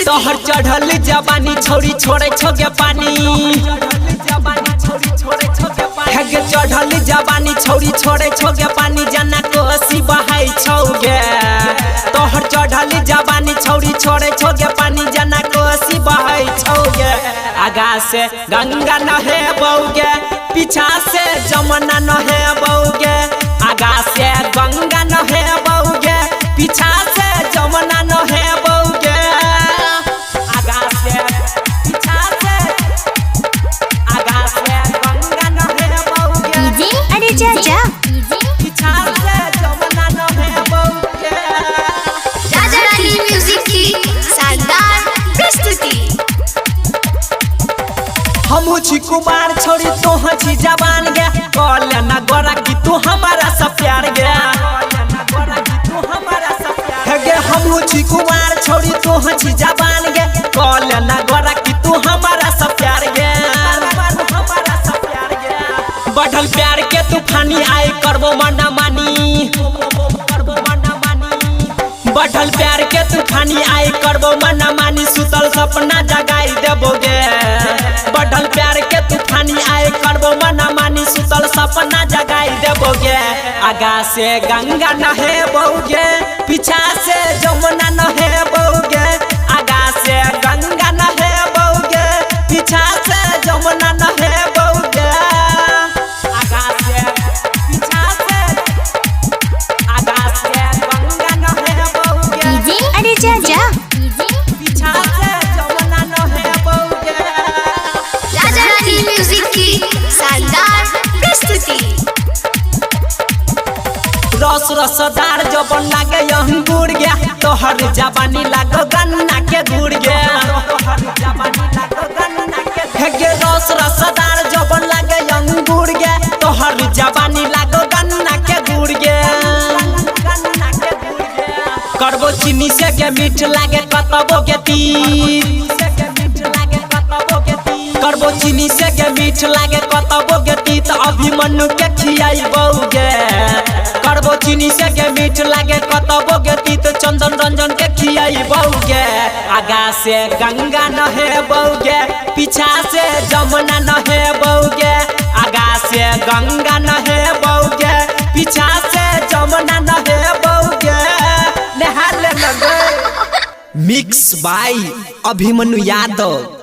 तोहर चढ़ल जवानी छौरी छोड़े छोगे पानी हेगे चढ़ल जवानी छौरी छोड़े छोगे पानी जना कोसी बहाई छौगे तोहर चढ़ल जवानी छौरी छोड़े छोगे पानी जना कोसी बहाई छौगे आगा से गंगा नहे बौगे पीछा से जमुना नहे बौगे आगा से गंगा नहे बौगे पीछा से जमुना नहे बौगे आगा से पीछा से आगा से गंगा नहे बौगे जी अरे चाचा पीछा से जमुना नहे बौगे राजा रानी म्यूजिक की शानदार प्रस्तुति। हमू छी कुमार छोरी तो छी जवान गे कहले ना गोरा की तू हमारा सब प्यार गे गे हमू छी कुमार छोरी तो छी जवान गे कहले ना गोरा की तू हमारा सब प्यार गे बढ़ल प्यार के तूफानी आए करबो मना मानी बढ़ल प्यार के तूफानी आए करबो मना मानी सुतल सपना जगाई देबोगे बढ़ल प्यार के तूफानी आए करबो मना मानी सुतल सपना जगाई देबोगे आगा से गंगा नहे बौगे पीछा से जमुना नहे बौगे आगा से गंगा नहे बौगे पीछा से जमुना नहे बौगे आगा से पीछा से आगा से गंगा नहे बौगे जी अरे चाचा पीछा से जमुना नहे बौगे राजा रानी म्यूजिक की शानदार प्रस्तुति। रस रसदार जबन लागे अंगूर गया तोहर जवानी लागो गन्ना के गुड़ गया हेगे रस रसदार जबन लागे अंगूर गया तोहर जवानी लागो गन्ना के गुड़ गया करबो चीनी से के मीठ लागे कतबो के तीर करबो चीनी से के मीठ लागे कतबो के तीत अभिमन्यु के खियाई बौगे करबो चीनी से के मीठ लागे कतबो के तीत चंदन रंजन के खियाई बौगे आगा से गंगा नहे बौगे पीछा से जमुना नहे बौगे आगा से गंगा नहे बौगे पीछा से जमुना नहे बौगे नहाले लगे मिक्स बाय अभिमन्यु यादव।